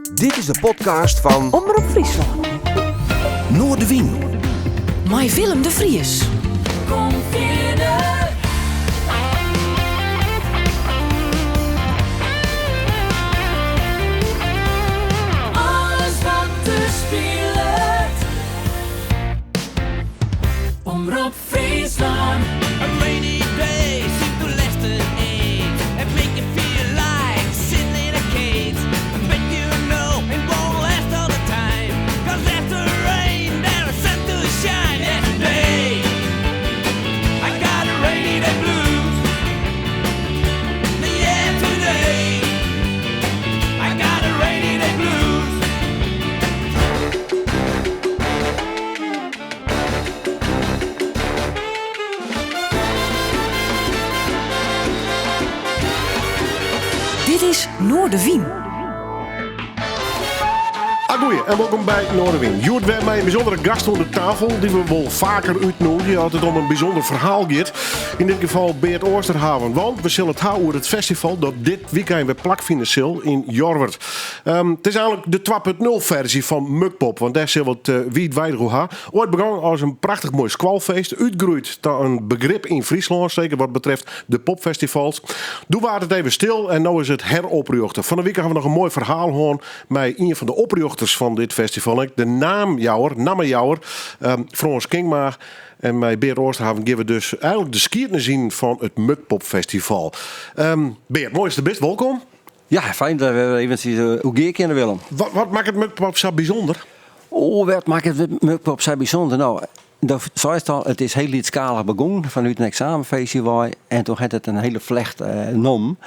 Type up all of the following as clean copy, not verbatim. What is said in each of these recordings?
Dit is de podcast van Omroep Friesland. Noordewien. Met Willem de Vries. Kom verder. Alles wat te speelt. Omroep Friesland. A rainy day, seems to last an age and make you feel like sitting in a cage. But you know it won't last all the time, 'cause after rain there's a sun to shine. Yeah, today I got a rainy day blues. Yeah, today I got a rainy day blues. Dit is Noordewien. Goeie en welkom bij Noordewien. Joert werd mij een bijzondere gast onder de tafel die we wel vaker uitnodigen als het om een bijzonder verhaal gaat. In dit geval Beert Oosterhaven, want we zullen het houden over het festival dat dit weekend weer plakvinden zal in Jorwert. Het is eigenlijk de 2.0 versie van Mukpop, want daar zullen we het wijdwijdig over hebben. Ooit begonnen als een prachtig mooi squalfeest, uitgegroeid tot een begrip in Friesland, zeker wat betreft de popfestivals. Toen was het even stil en nu is het heroprichten. Van de week hebben we nog een mooi verhaal gehoord bij een van de oprichters van dit festival. De naamjouwer, Frans Kingma en bij Beert Oosterhaven geven we dus eigenlijk de skiertjes zien van het Mukpop Festival. Beert, mooi is de best, welkom. Ja, fijn dat we even zien hoe geer kennen willen. Wat maakt het Mukpop zo bijzonder? Wat maakt het Mukpop zo bijzonder? Nou, zoals het is heel lietschalig begonnen vanuit een examenfestival en toen had het een hele vlecht nom.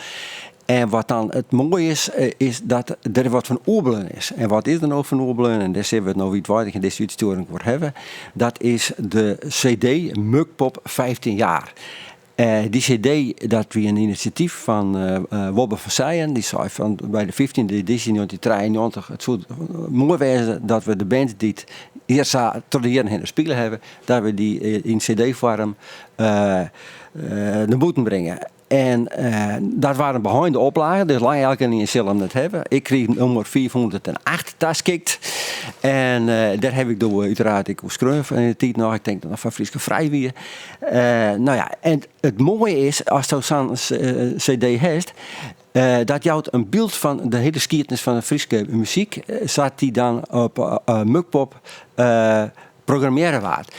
En wat dan het mooie is dat er wat van oorbelen is. En wat is er nou van oorbelen? En daar zullen we het nou wijdwijdig in deze uitsturing voor hebben. Dat is de CD Mukpop 15 jaar. Die CD, dat was een initiatief van Wobbe van Seijen. Die zei van bij de 15e editie 1993. Het zou mooi wezen dat we de band die het eerst tot de jaren in de spelen hebben. Dat we die in CD-vorm naar buiten brengen. En dat waren behind de oplagen, dus lang elke niet in Zilm het hebben. Ik kreeg nummer 408 taskikt. En daar heb ik door uiteraard ik geschreven in de tijd nog. Ik denk dat het van Frieske vrij weer. Nou ja, en het mooie is, als je zo'n CD hebt, dat jou een beeld van de hele skiertnis van de Friese muziek, zat die dan op Mukpop programmeren waard.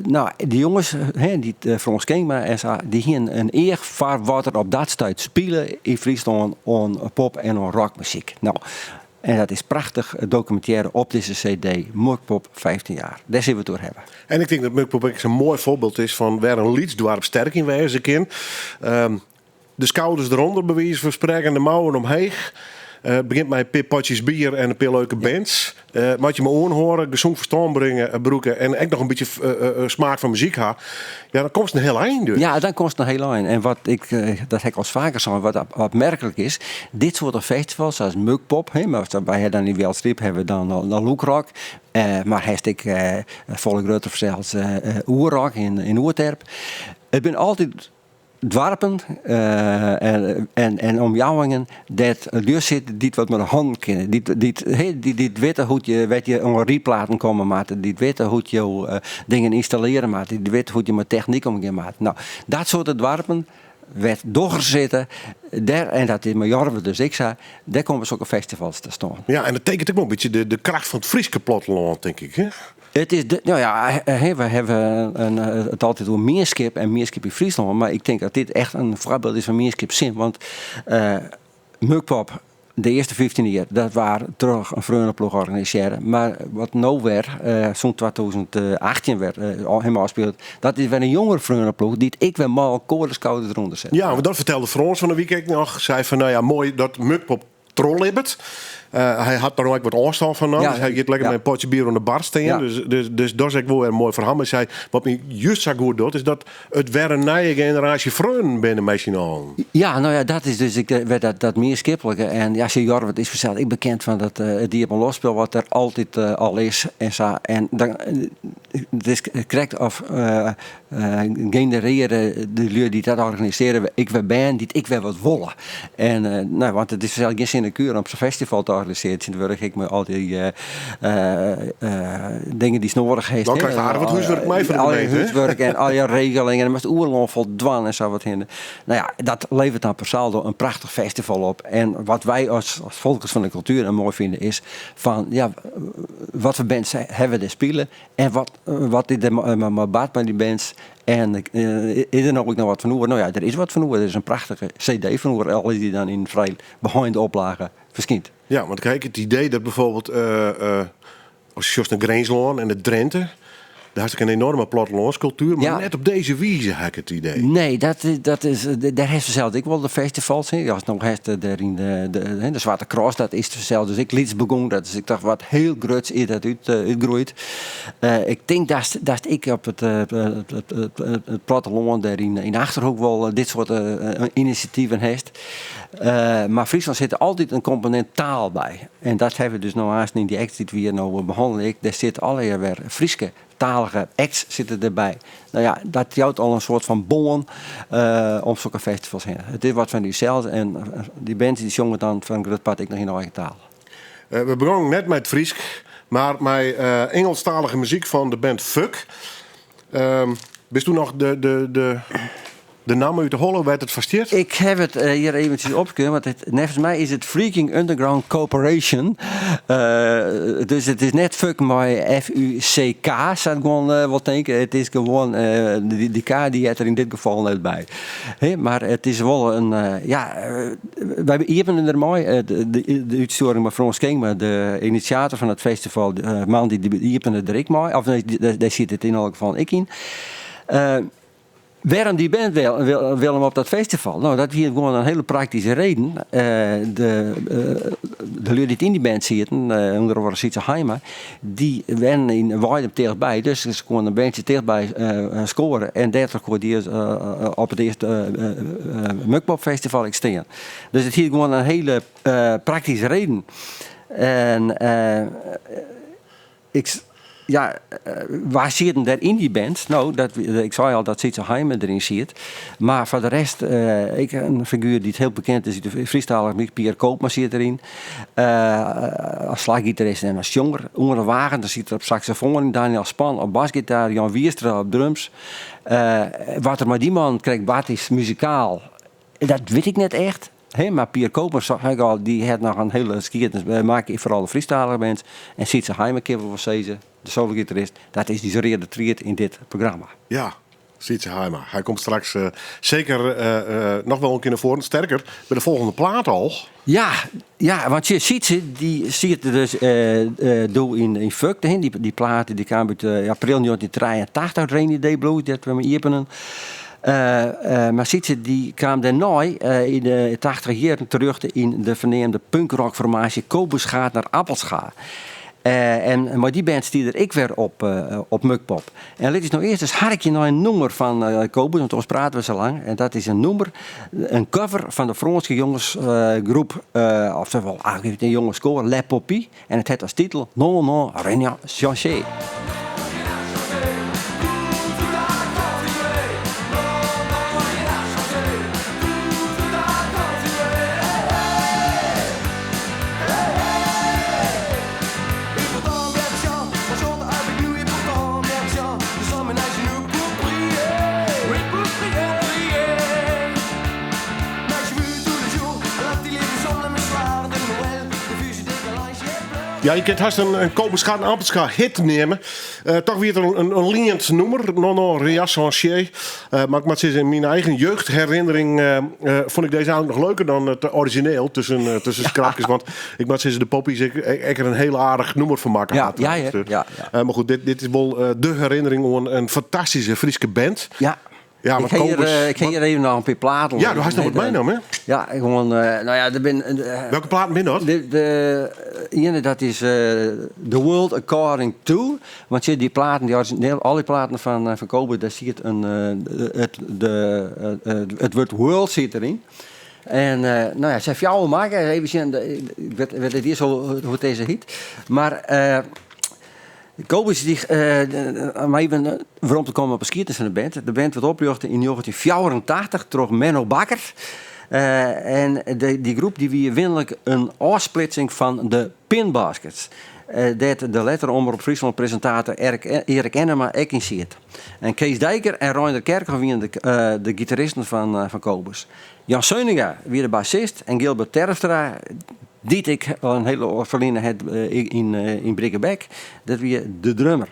Nou, die jongens, die Frans Kingma en zo, die hier een eer voor wat er op dat tijd spelen in Friesland on pop en on rockmuziek. Nou, en dat is prachtig documentaire op deze CD, Mukpop 15 jaar. Daar zullen we het door hebben. En ik denk dat Mukpop een mooi voorbeeld is van waar een liedjesdorp sterk in wezen kan. De schouders eronder bewijzen van spreken en de mouwen omheen. Het begint met een paar potjes bier en een paar leuke bands. Moet je me oren horen, gezond verstand brengen, broeken en echt nog een beetje smaak van muziek hebben. Ja, dan komt het een heel eind dus. Ja, dan komt het een heel eind. En wat ik, dat heb ik al vaker gezegd, wat opmerkelijk is, dit soort festivals zoals Mukpop, maar bij dan in Welstrip hebben we dan Loekrock. Maar heeft ik volle grote zelfs Oerrock in Oerterp. Het ben altijd dwarpen en omjouwingen dat dus zit die wat met de hand kennen. Die weten hoe je een replaten komen maken. Die weten hoe je dingen installeren maken. Die weten hoe je met techniek omgaan maakt. Nou, dat soort dwarpen werd doorgezeten. Daar, en dat is met Jorwert dus ik zei, daar komen zulke festivals te staan. Ja, en dat tekent ook wel een beetje de kracht van het Friese platteland, denk ik. Hè? Het is we hebben het altijd over Meerskip en Meerskip in Friesland, maar ik denk dat dit echt een voorbeeld is van Meerskip zin, want Mukpop, de eerste 15 jaar, dat waren terug een vreugdeploeg organiseren, maar wat nou weer, zo'n 2018 werd helemaal gespeeld, dat is weer een jongere vreugdeploeg die ik weer mal koordenskouders eronder zet. Ja, maar dat vertelde Frans van de week nog, zei van nou ja, mooi dat Mukpop trollibbert. Hij had er ook wat afstand van. Dus hij gaat lekker met een potje bier aan de bar staan. Ja. Dus dat is ook wel weer een mooi verhaal. Maar zei, wat me juist zo goed doet, is dat het weer een nieuwe generatie vrienden binnen misschien. Ja, nou ja, dat is dus dat meer skippelijke. En ja, Jorwert is vanzelf ik bekend van dat die op een losspel wat er altijd al is en zo. En dan het is correct of genereren de lui die dat organiseren, ik weer ben, die ik weer wat wollen. En nou, want het is zelfs geen zin geen kuur op zo'n festival te organiseren. Dan word ik me al die dingen die nodig heeft. Dan krijg je aardig wat huiswerk mee van de al je gemeente, hè? huiswerk en al je regelingen. En dan moest oerlang voldwan en zo wat hinder. Nou ja, dat levert dan per saldo een prachtig festival op. En wat wij als volkers van de cultuur mooi vinden is van, ja, wat voor bands hebben we er spelen en wat is er maar baat bij die bands. En is er ook nog wat van Oer? Nou ja, er is wat van Oer. Er is een prachtige CD van Oer, al is die dan in vrij behind oplagen verschijnt. Ja, want kijk, het idee dat bijvoorbeeld als je naar Greenslaan en de Drenthe, daar is een enorme plattelandscultuur, maar Ja. net op deze wijze heb ik het idee. Nee, dat is, daar heeft ze zelf ik wel de festivals. Hè. Als nog heeft daar in de Zwarte Cross, dat is zelf. Dus ik liet begon dat. Dus ik dacht, wat heel groots is dat uitgroeit. Ik denk dat ik op het platteland daar in Achterhoek wel dit soort initiatieven heeft. Maar Friesland zit er altijd een component taal bij. En dat hebben we dus nou haast in die act die we hier nou behandelen. Daar zit alweer weer Frieske talige acts zitten erbij. Nou ja, dat jouwt al een soort van bon om zulke festivals heen. Het is wat van diezelfde en die bands die zongen dan van groot part ik nog in eigen taal. We begonnen net met Friesk, maar met Engelstalige muziek van de band Fuck. Bist toen nog de naam uit de holle werd het versteerd? Ik Ik heb het hier eventjes opgekund, want volgens mij is het Freaking Underground Corporation. Dus het is net fuck maar F-U-C-K, zou ik gewoon wel denken. Het is gewoon, die K die heeft er in dit geval net bij. Maar het is wel een, wij hebben er mooi, de uitstoring met Frans Kingma, de initiator van het festival, de man die hebben er ik mooi, of daar zit het in elk geval ik in. Waarom die band wil hem op dat festival? Nou, dat hier gewoon een hele praktische reden. De lui die in die band zitten, onder andere Sietse Heima, die werden in Weidem tegenbij. Dus ze konden een bandje tegenbij scoren. En daardoor kon die op het eerste Mukpop Festival staan. Dus het hier gewoon een hele praktische reden. En waar zitten daar in die band? Nou, ik zei al dat Sietse Heime erin zit. Maar voor de rest, ik een figuur die het heel bekend is, de Friestalige muziek, Pierre Koopman zit erin. Als slaggitarist en als jonger. Onder Wagen, daar zit er op saxofoon in, Daniel Span op basgitaar, Jan Wierstra op drums. Wat er maar die man krijgt, wat is muzikaal, dat weet ik net echt. Maar Pierre Koopman, zag ik al, die had nog een hele skiertens. We maken vooral de freestyler bands. En Sietse Heime, kennen we wel de solo-gitarist. Dat is die zoreerde triet in dit programma. Ja, Sietse Heima. Hij komt straks zeker nog wel een keer naar voren. Sterker, bij de volgende plaat al. Ja, want Sietse, die ziet er dus doe in Fuck. Die platen die kwamen uit april 1983, Rainy Day Blues, dat we me openen. Maar Sietse die kwam daarna in de 80 jaren terug in de verneemde punkrockformatie Kobus gaat naar Appelscha. Maar die band stierde ik weer op Mukpop. En dit is nou eerst eens harkje naar een nummer van Kobus, want ons praten we zo lang. En dat is een nummer, een cover van de Franse jongensgroep, oftewel een jongenskoor, Le Poppy. En het heeft als titel Non, non, rien changé. Ja, je kunt haast een Kobus gaat een Appelscha hit nemen. Toch weer een liend nummer. Non, non, rien changé. Maar ik moet zeggen, in mijn eigen jeugdherinnering vond ik deze eigenlijk nog leuker dan het origineel tussen scrapjes. Want ik moet zeggen, de Poppies, ik er een heel aardig nummer van maken. Ja. Maar goed, dit is wel de herinnering aan een fantastische Frieske band. Ja. Ja, ik ga hier even nog een paar platen. Ja, daar had je nog wat meegenomen, hè? Ja, gewoon, welke platen ben dat? De ene, dat is The World According To. Want die platen, al die platen van Kobus, daar zie je het woord world zit erin. En ze heeft jou maken, even zien, ik weet het hier zo hoe deze heet. Maar Kobus, om even waarom te komen op een skiertens van de band. De band werd opgericht in 1984 door Menno Bakker. En die groep die wie winnelijk een afsplitsing van de pinbaskets. Dat de letteromroep Friesland presentator Erik Enema ook in ziet. En Kees Dijker en Reinder Kerkhoff waren de gitaristen van Kobus. Jan Seuniga weer de bassist en Gilbert Terfstra, die ik al een hele verliezen had in Brikkebeck, dat weer de drummer.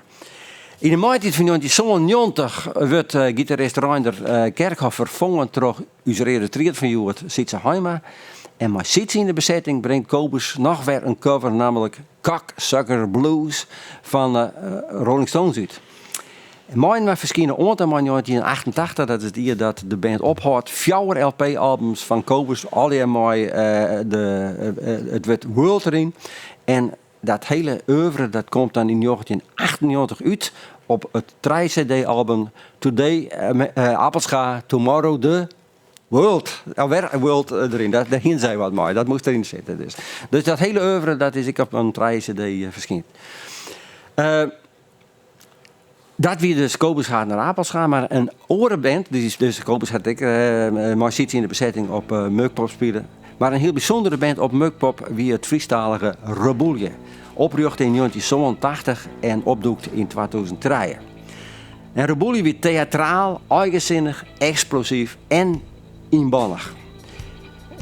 In de maart van 1990 werd gitarist Reinder Kerkhoff vervangen door onze retreat van Joert Sietse Heima. En met Sietse in de bezetting brengt Kobus nog weer een cover, namelijk Cocksucker Blues van Rolling Stones uit. Mijn verschenen ooit in 1988, dat is het jaar dat de band ophoudt, 4 LP-albums van Kobus, alle mooi, het werd World erin. En dat hele oeuvre dat komt dan in 1998 uit op het 3-CD-album Today Appelscha, Tomorrow the World. Alweer World erin, daarin zei wat mooi, dat moest erin zitten. Dus dat hele oeuvre dat is ik op een 3-CD verschenen. Dat wie dus Kobus gaat naar Appelscha, maar een orenband, dus Kobus had ik maar zit in de bezetting op Mukpop spelen. Maar een heel bijzondere band op Mukpop wie het Friestalige Reboelje. Opricht in 1987 en opdoekt in 2003. En Reboelje wie theatraal, eigenzinnig, explosief en inbannig.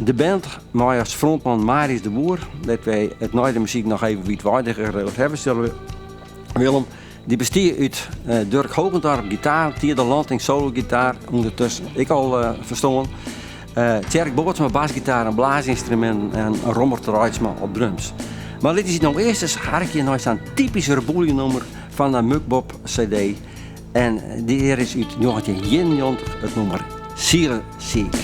De band, maar als frontman Marius de Boer, dat wij het na de muziek nog even wat waardiger hebben zullen Willem. Die bestaat uit Dirk Hogendarp gitaar, Tierde Lanting solo gitaar, ondertussen ik al verstaan. Tjerk Boortsma basgitaar en blaasinstrument en Robert Reitsma op drums. Maar dit is nou eerst eens harkje naar zo'n typische Reboelje nummer van de Mukpop CD. En die hier is uit 1991 het nummer Zieleziek.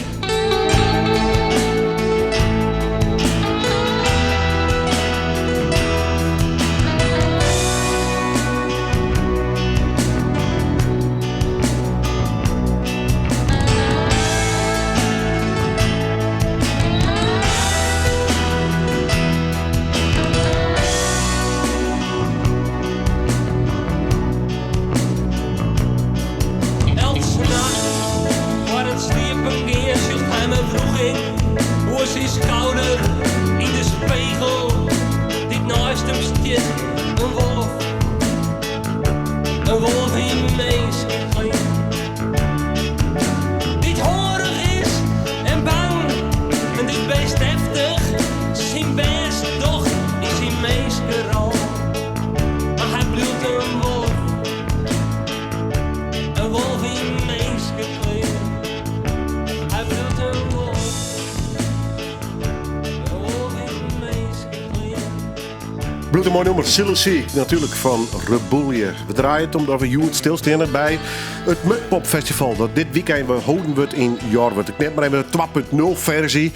Een mooi nummer, Zieleziek, natuurlijk van Reboelje. We draaien het omdat we Joert stilstaan bij het Mukpop Festival. Dat dit weekend we houden wordt in Jorwert. Ik neem maar even de 2.0 versie.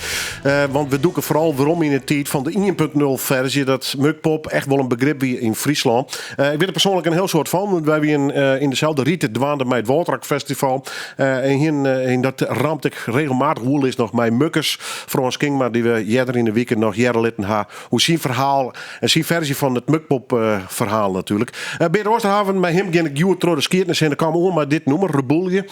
Want we doen het vooral waarom in de tijd van de 1.0 versie. Dat Mukpop echt wel een begrip wie in Friesland. Ik weet er persoonlijk een heel soort van. Wij weer in dezelfde rieten dwaande met het Waterrak Festival. En dat ramt ik regelmatig. Hoe is nog mijn mukkers. Frans King, maar die we eerder in de weekend nog jaren litten ha. Hoe zien verhaal en zien versie van het Mukpop verhaal natuurlijk. Bij Oosterhaven, met hem ging ik Joert door de skiertjes en dan kwam ook maar dit nummer, Reboelje.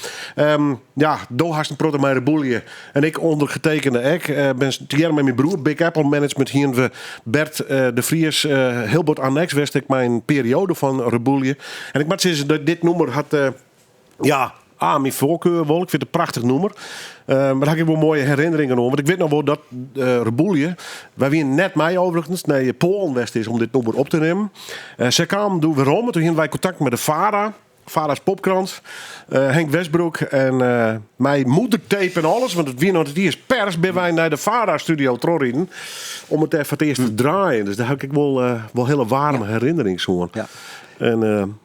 Ja, daar had een proto met Reboelje. En ik ondergetekende ben hier met mijn broer, Big Apple Management, hier we Bert de Vries heel wat annex wist ik mijn periode van Reboelje. En ik moet zeggen dat dit nummer had, mijn voorkeur wel. Ik vind het een prachtig nummer. Maar daar heb ik wel mooie herinneringen om. Want ik weet nog wel dat Reboelje, waar we net mij overigens naar Polen West is om dit nummer op te nemen. Ze kwamen doen we rond. Toen hadden wij contact met de VARA. VARA's Popkrant. Henk Westbroek. En mijn moedertape en alles. Want het weer nog het is pers. Ben wij naar de VARA studio Trorrien. Om het even het eerst te draaien. Dus daar heb ik wel hele warme herinneringen aan. Ja. En...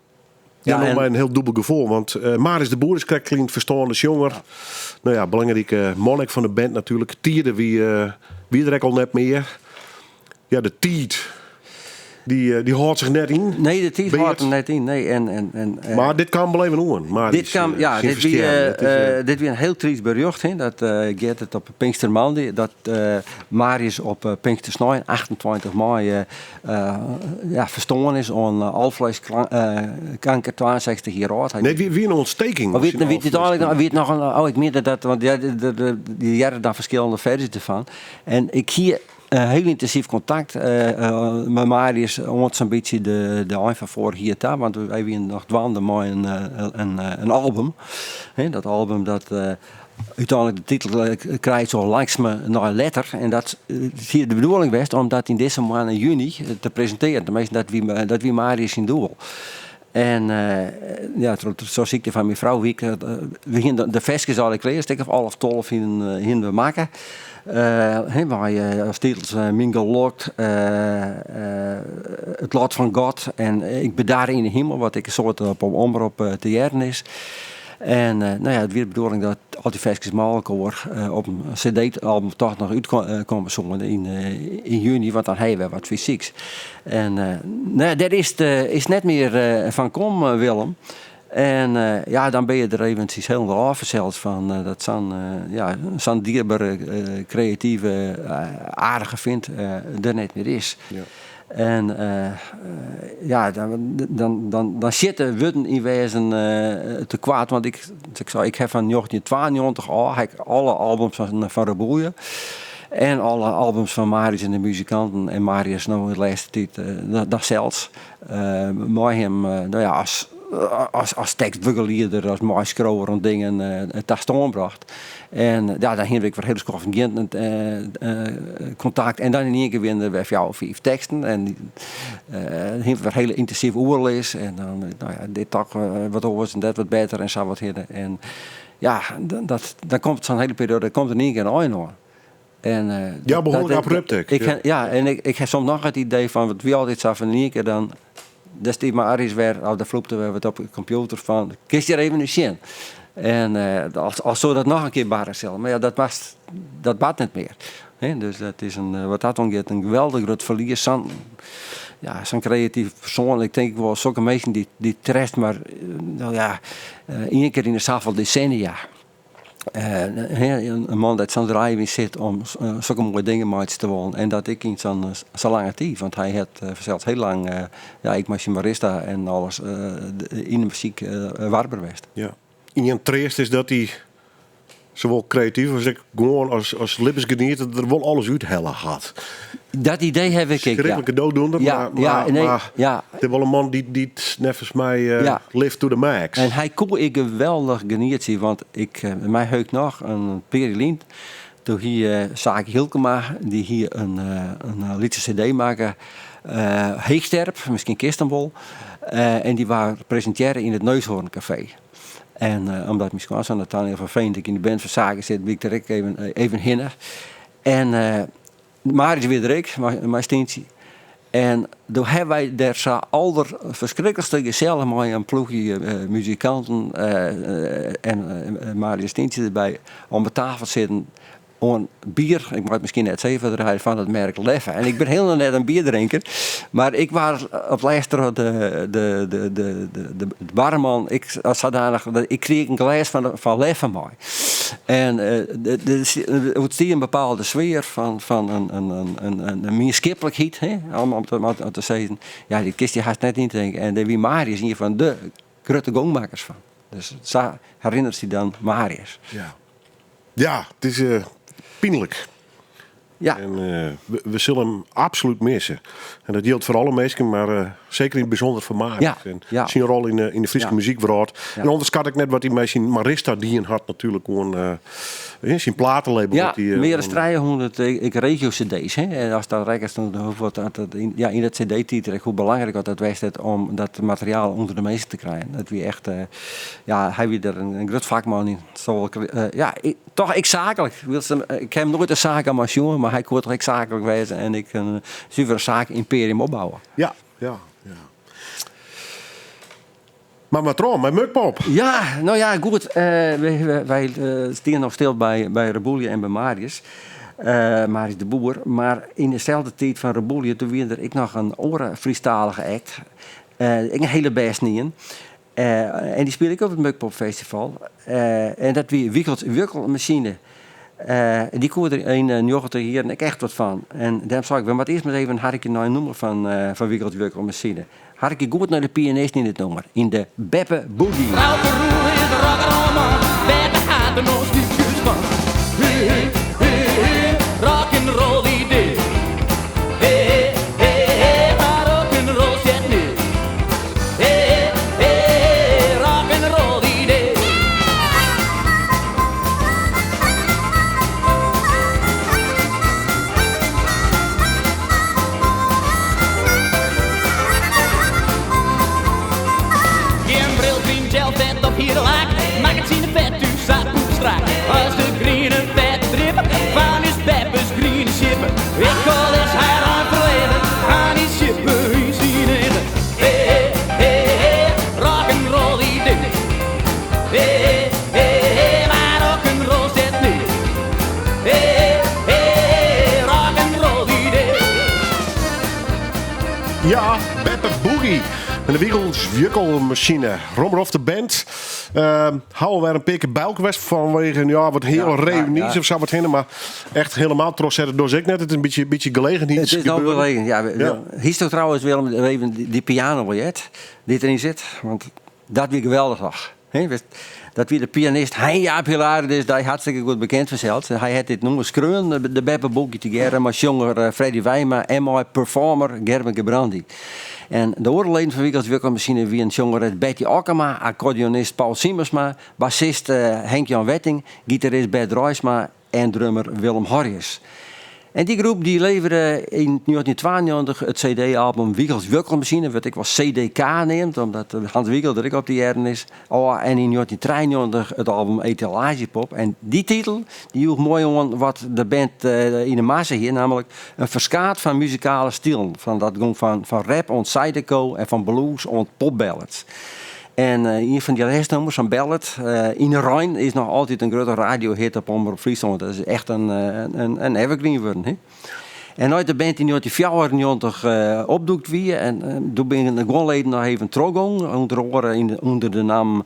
Ja, nog maar een heel dubbel gevoel. Want Marius de Boer is krijgt verstaande jonger. Ja. Nou ja, belangrijke monnik van de band natuurlijk. Tierde wie er al net meer. Ja, de tiet. Die houdt zich net in. Nee, de tijd Beert. houdt er net in. Nee, Maar dit kan beleven doen. Maar dit kan, dit weer een heel triest bericht. Hè, dat gaat het op Pinkstermaandag. Dat Marius op Pinkstersnij, 28 mei, verstoren is aan alvleeskanker, 62 jaar oud. Nee, wie een ontsteking. Maar weet het eigenlijk weet nog een. Ik meer dat, want die jaren daar verschillende versies ervan. En ik hier heel intensief contact met Marius om zo'n beetje de eind van vorig jaar daar, want we hebben nog dwaande met een album. He, dat album dat uiteindelijk de titel krijgt zo langs me naar een letter. En dat is hier de bedoeling was om dat in deze maand in juni te presenteren. Tenminste, dat wie Marius in doel. En zoals ziekte van mijn vrouw, we gingen de vestjes al een stuk of 11-12 in we maken. Waar je als titels Mingle Locked, Het Lot van God en Ik ben daar in de hemel, wat ik een soort op omroep te jaren is. En het weer de bedoeling dat al die vestjes mogelijk worden op een cd-album toch nog uitkomen zongen in juni, want dan hebben we wat fysieks. En daar is net meer van kom, Willem. En dan ben je er eventjes helemaal afgezeld van dat zo'n dierbare, creatieve, aardige vindt er net meer is. Ja. En dan zitten we in wezen te kwaad, want ik heb van 1992 alle albums van Rebouille en alle albums van Marius en de muzikanten en Marius nou in de laatste tijd nog zelfs met hem als tekstbegeleider, als maaiskrouwer en dingen het staan bracht. En dan heb ik weer heel convenient contact. En dan in één keer weer 4 of 5 teksten. En dan heb ik weer hele intensief oorlees. En dan, dit toch wat over en dat wat beter en zo wat hidden. En dan komt zo'n hele periode, komt er in één keer een aan. En, behoorlijk abrupt. Ik heb soms nog het idee van, wat wie altijd zo van in één keer dan. Dat is maar Aris weer, daar vloepte we wat op de computer van. Kies je er even een zien. En als zo dat nog een keer barren stellen. Maar ja, dat bad niet meer. He, dus dat is wat dat ongeveer een geweldig groot verlies. Zo'n creatief persoon. Ik denk wel zulke mensen die treft maar één keer in de zoveel decennia. Een man dat zo'n draaien zit om zulke mooie dingen mee te wonen. En dat ik in zo'n lange tijd. Want hij had zelfs heel lang, ik was marista en alles in de muziek warber geweest. Ja. In je treest is dat hij zowel creatief als ik gewoon als levensgenieter er wel alles uithellen had. Dat idee heb ik. Schrikkelijke dooddoener, maar het is wel een man die het nevens mij live to the max. En hij kon ik geweldig geniet zien, want mij heugt nog een Perilien. Toen hier Zaak Hilkema, die hier een liedje cd maken, Heegsterp, misschien Kirstenbol. En die waren presenteren in het Neushoorncafé. En omdat mijn schoonzoon Nathaniel van Veen ik in de band van Zaken zit, ben ik er even hinnen. En Marius weer direct, mijn steentje. En toen hebben wij daar zo alder verschrikkelijkste gezellig met een ploegje muzikanten en Marius steentje erbij om de tafel zitten. Een bier, ik moet misschien net zeggen draaien van het merk Leffe. En ik ben helemaal net een bierdrinker. Maar ik was op luisteren de barman. Ik kreeg een glas van Leffe mee. En het zie een bepaalde sfeer van een meeskippelijkheid. Om te zeggen, ja, die kist je haast net in te denken. En wie Marius hier van de grote gongmakers van. Dus zo herinnert hij dan Marius. Ja, het is pijnlijk. Ja. En we zullen hem absoluut missen. En dat geldt voor alle mensen, maar zeker in het bijzonder voor Marius. En zijn rol in de Friese muziekwereld. Ja. En anders kan ik net wat hij met zijn Marista die had natuurlijk gewoon zijn platenlabel. Ja, meer dan 300 regio-cd's. En als dat rekkers in dat cd-titel, hoe belangrijk dat was om dat materiaal onder de mensen te krijgen. Dat we echt, hij weer er een groot vakman in. Ik zakelijk. Ik heb nooit een zaak aan mijn jongen, maar hij kon toch ik zakelijk wezen en ik een zuivere zaak imperium opbouwen. Ja. Maar Matron, met Mukpop. Ja, nou ja, goed. Wij staan nog stil bij Rebouille en bij Marius. Maris de Boer. Maar in dezelfde tijd van Rebellion, toen weer ik nog een oren Friestalige act. Ik een hele best niet in. En die speel ik op het Mukpop Festival. En dat weer wikkelmachine. Die koer er een jochel hier en ik echt wat van. En daarom zei ik, maar eerst maar even had ik een nummer van wikkelmachine. Had ik goed naar de pianist in dit nummer. In de Beppe Boogie. Frauke Roel is de rock'n'roll Beppe had de most discuss van. Hey, hey, hey, hey, rock'n'roll die day. Hey, hey, hey, maar rock'n'roll zet niet. Hey, hey, rock'n'roll die day. Geen bril, geen gel, vet op hier laak. Maak het zien de vet, u zat goed strak. Als de groene vet drippen, van is Beppes groene schippen. Ik call is haar aan verleden, aan die schippen in zien eten. Hey, hey, hey, rock'n'roll die ding. Hey, hey, hey, maar rock'n'roll zet niet. Hey, hey, rock'n'roll die ding. Ja, Beppe Boogie. En de wikkelmachine. Rommeroff de band. Houden we een pikken builkwest vanwege wat heel reunies of zo wat heen. Maar echt helemaal trots zetten door ik net. Het is een beetje gelegen. Het is nou gelegen. Ja. Hier toch trouwens wel even die piano biljet die erin zit. Want dat weer geweldig nog. Dat weer de pianist Jaap Hilarius, die hartstikke goed bekend vanzelf. Hij had dit nummer schreeuwen, de Beppe Boogie together, maar jonger Freddy Wijma en mijn performer Gerben Gebrandi. En de oorleden van wikkelmachine wie een jonger Betty Akkema, accordeonist Paul Siemersma, bassist Henk-Jan Wetting, gitarist Bert Ruijsma en drummer Willem Harjes. En die groep die leverde in 1992 het CD-album Wiegels Wikkelmachine, wat ik wel CDK neemt, omdat Hans Wiegel er ook op die jaren is. En in 1993 het album Etalagepop. En die titel die hield mooi om wat de band in de massa hier, namelijk een verskaat van muzikale stilen. Van dat ging van rap ont sideco en van blues ont popballads. En een van die restnummers, een ballad, In de Rijn, is nog altijd een grote radiohit op Omroep Friesland. Dat is echt een evergreen geworden. Hè? En uit de band in 1994 opdoekt wie. En toen ben ik de gewoon nog even teruggegaan. Onder de naam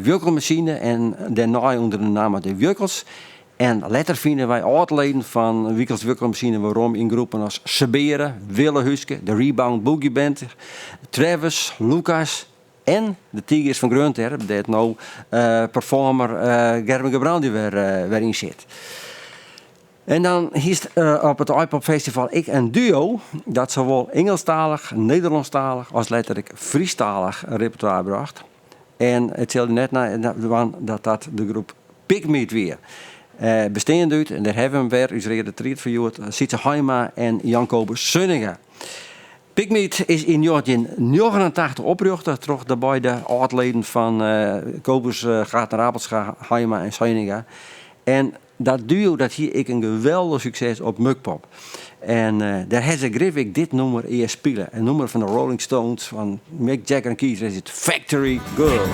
Wikkelmachine en daarna onder de naam De Wikkels. En later vinden wij oudleden van Wikkels Wikkelmachine waarom in groepen als Seberen, Wille Huske, de Rebound Boogie Band, Travis, Lucas en de Tigers van Grunterp, dat nou performer Gerben Gebrandi weer in zit. En dan is op het iPop Festival ik een duo dat zowel Engelstalig, Nederlandstalig als letterlijk Friestalig repertoire bracht. En het telde net dat de groep Pigmeat weer bestaan doet. En daar hebben we weer, u reden het riet verjoerd, Sietse Haima en Jan Kobus Sunninga. Pigmeat is in 1989 opgericht, terug de beide oudleden van Kobus gaat naar Apelscha, Haima en Sunninga. En dat duo dat hier ik een geweldig succes op Mukpop. En daar heeft ze grif ik dit nummer eerst spelen. Een nummer van de Rolling Stones, van Mick Jagger en Keith, is het Factory Girl.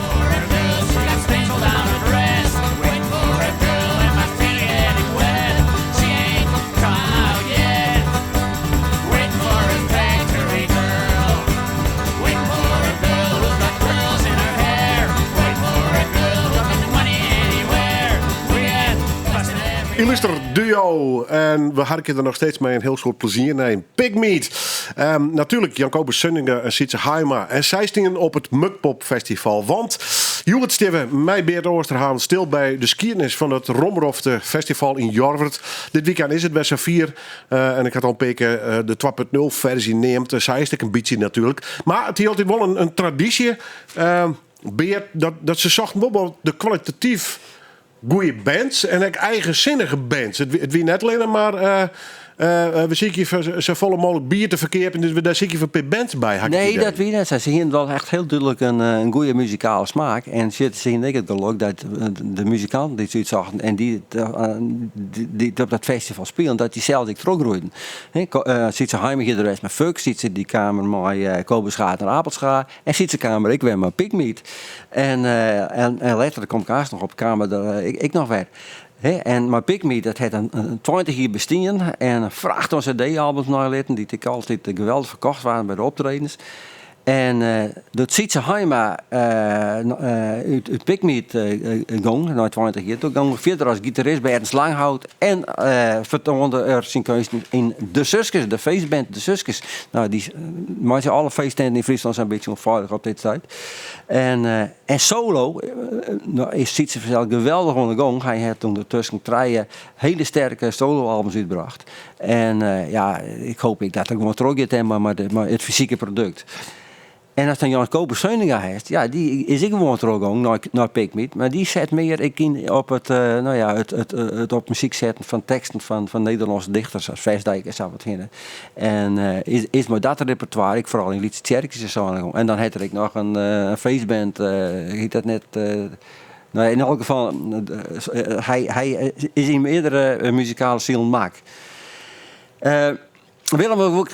Illuster duo. En we hadden er nog steeds mee een heel soort plezier. Nee, Pigmeat. Natuurlijk Jan Kobus Sunninga en Sietse Haima. En zij stingen op het Mukpop Festival. Want Julet Steven, mij Beert Oosterhaan, stil bij de skiernis van het Rommeroff Festival in Jorvert. Dit weekend is het bij Safir. En ik had al een beetje de 2.0 versie neemt. Zij is een beetje natuurlijk. Maar het is altijd wel een traditie. Beert, dat ze zochten wel de kwalitatief goede bands en ook eigenzinnige bands. Het wie net alleen maar we zien je zo volle mogelijk bier te verkeerd en daar zie je van per bands bij. Nee, dat wie net. Ze zien wel echt heel duidelijk een goede muzikale smaak. En ze zien ik het geluk dat de muzikanten die zoiets zagen en die op dat festival spelen, dat die zelf ik teruggroeiden. Ziet ze heimig de rest met Fuck, ziet ze die kamer met Kobus gaat naar Apelscha en ziet ze kamer ik weer met Pigmeat. En later komt Kaas nog op kamer, ik nog weer. En mijn Pick Me, dat had een 20 jaar bestaan. En vraagt ons CD-albums nalitten, die ik altijd geweldig verkocht waren bij de optredens. En dat ziet ze heima uit Pick Me gong, na 20 jaar. Toen ging verder als gitarist bij Ernst Langhout. En vertoonde er zijn kunsten in De Suskes, de feestband De Suskes. Nou, die maken alle feestenden in Friesland zijn een beetje onveilig op dit tijd. En solo is Sietse vanzelf geweldig ondergang. Hij heeft ondertussen 3 hele sterke soloalbums uitgebracht. En ik hoop dat ik gewoon terug maar het fysieke product. En als dan Jan Koper Zeuninga heeft, ja, die is ik gewoon teruggegaan naar Pick Me. Maar die zet meer op het op muziek zetten van teksten van Nederlandse dichters als Vestdijk en zo wat hinnen. En is maar dat repertoire, ik vooral in Lietse Tjerkjes en zo. En dan had ik nog een feestband, heet dat net. In elk geval, hij is in meerdere muzikale zielen maak. Willem, ook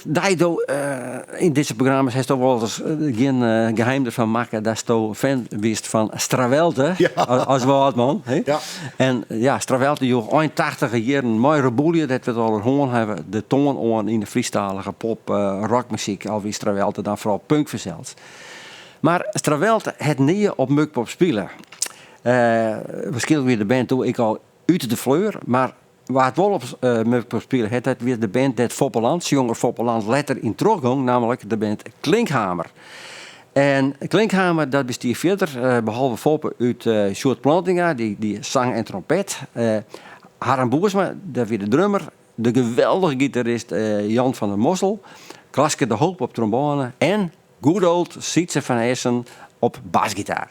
in deze programma's heeft toch wel eens geen geheim ervan maken dat je fan wist van Stravelte, als woordman. Ja. En ja, Stravelte, joh, 81 jaar een mooie reboelie, dat we het al gehoord hebben, de toon on in de Friestalige pop, rockmuziek, alweer Stravelte dan vooral punk verzeld. Maar Stravelte het niet op Mukpop spelen. Waarschijnlijk weer de band toen ik al uit de fleur, maar waar het wel op Mukpop spelen heeft, dat weer de band dat Foppeland, jonge Foppeland, letter in terugging, namelijk de band Klinkhamer. En Klinkhamer, dat bestiert verder, behalve Foppe uit Sjoerd Plantinga, die zang en trompet. Harm Boersma, dat weer de drummer. De geweldige gitarist Jan van der Mossel. Klaske de Hoop op trombone. En good old Sietse van Essen op basgitaar.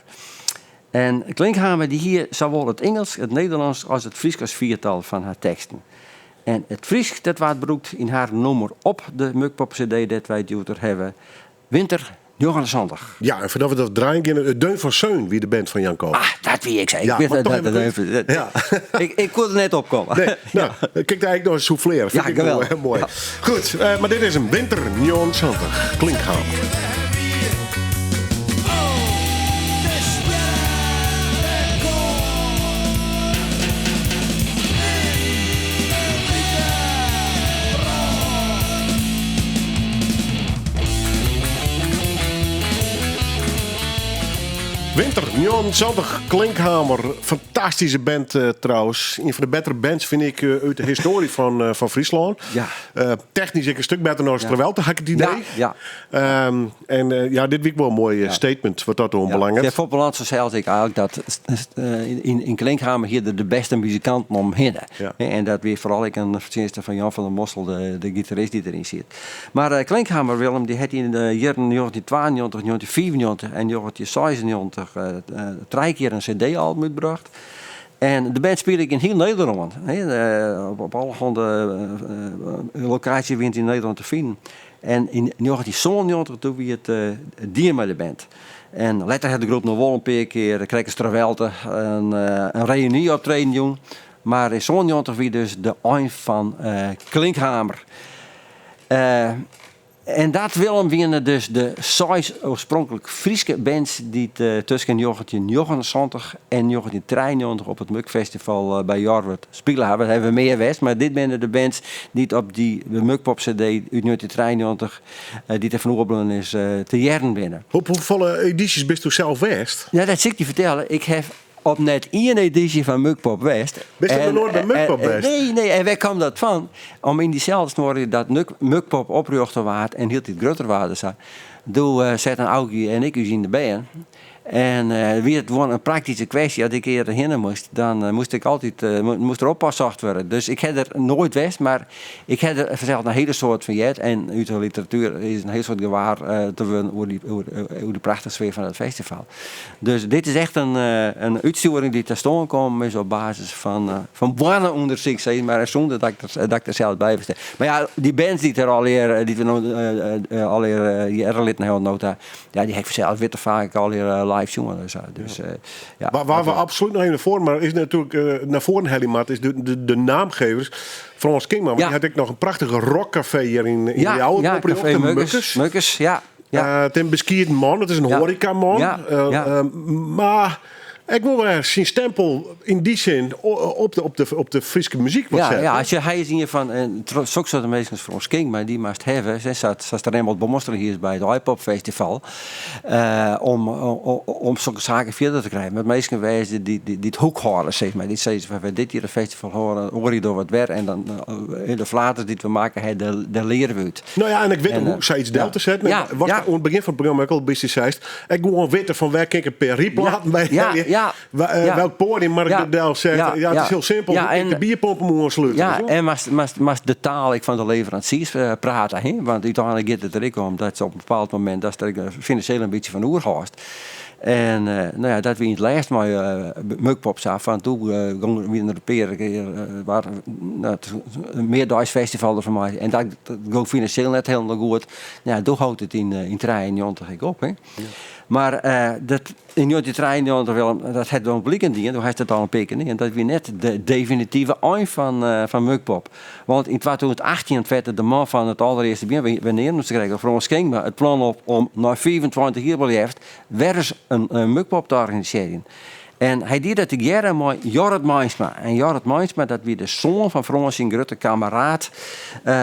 En Klinkhamer die hier zowel het Engels, het Nederlands als het Fries als viertal van haar teksten. En het Fries dat wordt gebruikt in haar nummer op de Mukpop CD dat wij duurder hebben. Winter 29. Ja, en voordat we dat draaien kunnen, Deun van Seun, wie de band van Jan Koop. Ah, dat wie ik zei. Ja, ik maar weet toch even ja. ik kon er net opkomen. Nee, nou, kijk daar eigenlijk nog eens souffleren. Ja, Vind ik geweldig. heel mooi. Ja. Goed, maar dit is een Winter 29. Klinkhamer. Winter 29, Klinkhamer. Fantastische band trouwens. Een van de betere bands vind ik uit de historie van Friesland. Ja. Technisch een stuk beter dan Stravelte, had ik het idee. Ja. Dit week wel een mooi statement wat dat onbelangrijk. Ja, Foppeland zo zei ik eigenlijk dat in Klinkhamer hier de beste muzikanten omheen. Ja. En dat weer vooral ik een verdienste van Jan van der Mossel, de gitarist die erin zit. Maar Klinkhamer, Willem, die had in de jaren 1992, 1994 en 1996 3 keer een CD-album uitgebracht. En de band speelde ik in heel Nederland. Op allerhande locaties wint in Nederland te vinden. En in 1997 toen we het dier met de band. En later had de groep nog wel een paar keer Krekker Stravelte een reunie optreden doen. Maar in 1997 wie dus de eind van Klinkhamer. En dat Willem winnen dus de 6 oorspronkelijk Friese bands die tussen 1979 en 1993 op het Mukfestival bij Jorwert spelen hebben. Dat hebben we meer west, maar dit zijn de bands die op die Mukpop CD uit 1993 die er van opbloeien is te jaren binnen. Hoeveel edities bist u zelf west? Ja, dat zit ik je vertellen. Ik heb op net 1 editie van Mukpop West. Bist je nog nooit bij Mukpop West? Nee. En waar kwam dat van? Om in diezelfde snoren dat Mukpop oprichten waard en heel het groter waarde zijn. Toen zetten Augie en ik u in de band. En wie het gewoon een praktische kwestie, als ik eerder heen moest, dan moest ik altijd moest er oppasszacht worden. Dus ik heb er nooit west, maar ik heb er zelf een hele soort van jet. En uit de literatuur is een heel soort gewaar te winnen over de prachtige sfeer van het festival. Dus dit is echt een uitsturing die ter stond komt is op basis van banen onder zich zijn, maar zonder dat ik er zelf bij bestel. Maar ja, die bands die er al eer jaren lid hebben nota, ja, die heb ik zelf weer te vaak al eer live jongen. Dus, Waar we absoluut nog even naar voren, maar is natuurlijk naar voren Hellimat is de naamgevers. Frans Kingman, die had ik nog een prachtige rockcafé hier in de oude café Mukkers, ja. Het is een beskierd man, het is een horecaman. Ja. Maar Ik wil wel zijn stempel in die zin op de Friese muziek wat zetten. Ja, als je hij is hier van zo'n soort mensen voor ons king, maar die moest hebben. Ze zat er helemaal bemonsteren hier bij het iPop Festival om zulke zaken verder te krijgen. Met meesten wijzen die het hoek houden, zeg maar. Die zeggen we dit hier een festival horen je door wat weer en dan de flaters die we maken, daar leren we het. Nou ja, en ik weet hoe zij iets deel te zetten. Aan het begin van het programma ook al een beetje ik gewoon weten van waar ik een per riplaten bij welk podium maar ik deel zegt. Ja, het is heel simpel. De bierpompen moeten sluiten. Ja, en maar de taal van de leveranciers praten. Hè? Want uiteindelijk gaat het er ook om dat ze op een bepaald moment dat er financieel een beetje van oerhaast. En dat we in het lijst maar Mukpops af. Van toen gingen we naar de peren. Waar een meerdagsfestival voor mij. En dat ging financieel net helemaal goed. Ja, toen houdt het in 93 op. Hè. Ja. Maar dat in 1993 wel, dat het wel een blik in die, toen heeft het al een pikken. En dat was net de definitieve eind van Mukpop. Want in 2018 werd de man van het allereerste begin, wanneer moest krijgen, voor ons ging maar het plan op om na 25 jaar blijft, weer eens een Mukpop te organiseren. En hij deed dat together met Jorrit Maansma. En Jorrit Maansma, dat was de zoon van Frans in grote kameraad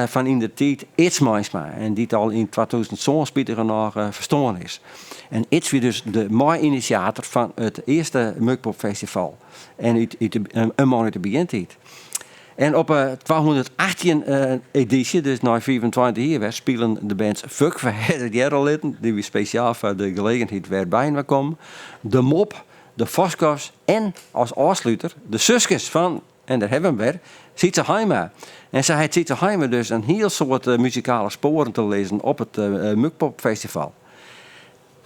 van in de tijd Its Maansma. En die al in 2000 zo'n spietige nog verstaan is. En Its was dus de initiator van het eerste Mukpop Festival. En een man uit de begintijd. En op 218 editie, dus na 24 jaar, spelen de bands Fuck voor het Jarrelitten, die we speciaal voor de gelegenheid weer bij komen. De Mop, de Voskos en als afsluiter de Suskes van, en daar hebben we weer, Sietse Heima. En zij heeft Sietse Heima dus een heel soort muzikale sporen te lezen op het Mukpop Festival.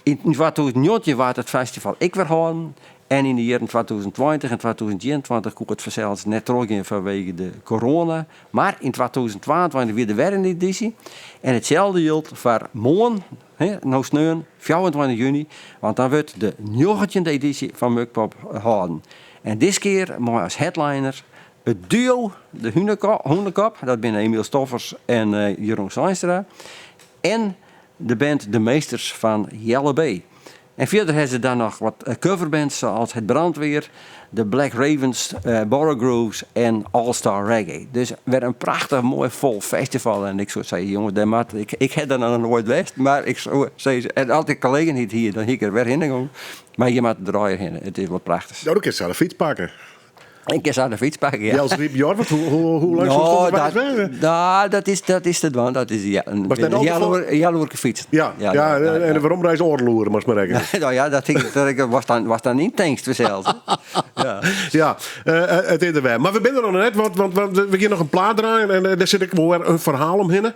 In 2009 was het festival ik weer houden. En in de jaren 2020 en 2021 kon het zelfs net teruggaan vanwege de corona. Maar in 2022 weer de weer een editie. En hetzelfde geldt voor morgen, nou sneun, 24 juni. Want dan wordt de 19e editie van Mukpop gehouden. En dit keer maar als headliner het duo, de Hoendekop. Dat zijn Emiel Stoffers en Jeroen Seinstra. En de band De Meesters van Jelle B. En verder hebben ze dan nog wat coverbands zoals Het Brandweer, de Black Ravens, Borough Grooves en All Star Reggae. Dus weer een prachtig mooi vol festival. En ik zou zeggen, jongen, ik heb er nog nooit geweest, maar ik zou zeggen, en altijd collega's niet hier, dan hier ik er weer heen gaan. Maar je moet draaien heen, het is wel prachtig. Nou, dan kun je zelf de fiets pakken. Ik kan zo de fiets pakken, ja. Ja, als riep Jorrit, hoe lang stond het bij? Nou, dat is het wel. Dat is een jaloerke fiets. Ja, en waarom reis oorloeren, maar maar rekenen. Nou ja, dat was dan niet tankst zelfs. Ja, het is er wel. Maar we zijn er nog net, want we gaan nog een plaat draaien en daar zit ik wel weer een verhaal omheen.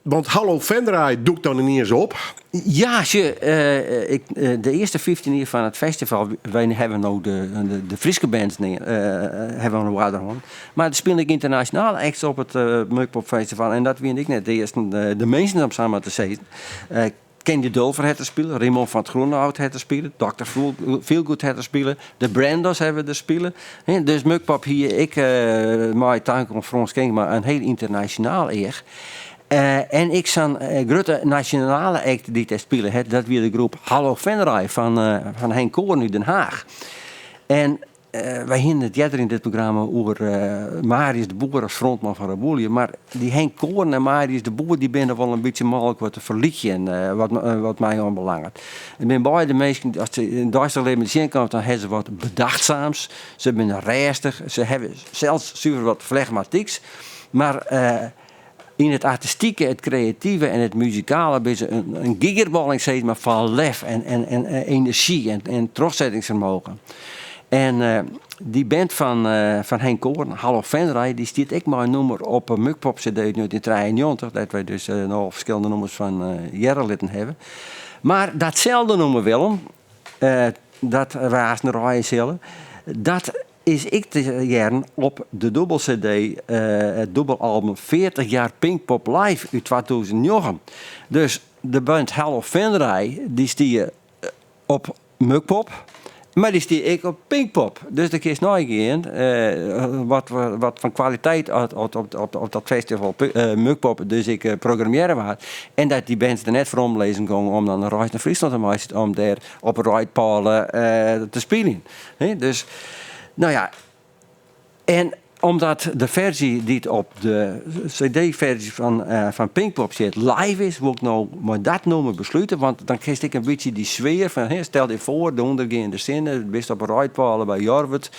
Want Hallo Vendraai doe ik dan niet eens op. Ja, de eerste 15 jaar van het festival, wij hebben nou de Friese bands hebben we nog wat gedaan. Maar dan speel ik internationaal echt op het Mukpop Festival en dat vind ik net de eerste, de meesten om samen te zitten. Ken de Dulver het te spelen, Raymond van het Groenhout het te spelen, Dr. Feelgood het te spelen, de Brandos hebben te spelen. Dus Mukpop hier, ik maak tanken om Frans King, maar een heel internationaal eer. En ik zo'n grote nationale act die te spelen, dat weer de groep Hallo Venray van Henk Koorn uit Den Haag. En wij hinden het jaren in dit programma over Marius de Boer als frontman van Raboelië. Maar die Henk Koorn en Marius de Boer die zijn wel een beetje makkelijk wat te verlichten, wat mij aanbelangt. Ik ben bij de meesten, als ze in Duitsland leven zien komen, dan hebben ze wat bedachtzaams. Ze zijn restig, ze hebben zelfs super wat flegmatieks. Maar in het artistieke, het creatieve en het muzikale is een gigerballing steeds maar van lef en energie en terugzettingsvermogen. En die band van Henk Koorn, Hallo Venray, die stiet ik maar een nummer op een Mukpop CD uit 1993, dat wij dus nog verschillende nummers van Jarrelitten hebben. Maar datzelfde nummer Willem, dat wij als een rij zullen, dat is ik te jaren op de dubbel CD, het dubbelalbum 40 jaar Pinkpop Live uit 2009. Dus de band Hallo Venray, die stier op Mukpop. Maar die stie ik op Pinkpop. Dus de keer nooit gaan. Wat van kwaliteit op dat festival Mukpop. Dus ik programmeren was. En dat die bands er net voor omlezen gingen om dan een reis naar Friesland te maken. Om daar op een rijdpalen te spelen. Dus, nou ja. En omdat de versie die op de CD-versie van Pinkpop zit live is, wil ik nou maar dat noemen besluiten. Want dan krijg ik een beetje die sfeer van, stel je voor, de ondergaande zinnen, het best op een rijdpalen bij Jorwert.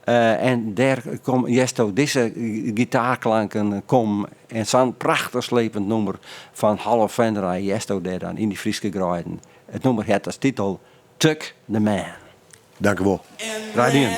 En daar komt juist ook deze gitaarklanken en zo'n prachtig slepend nummer van Hall of Fender, juist ook daar dan in die Frieske grijden. Het nummer heeft als titel Tuck the Man. Dank u wel. Radio.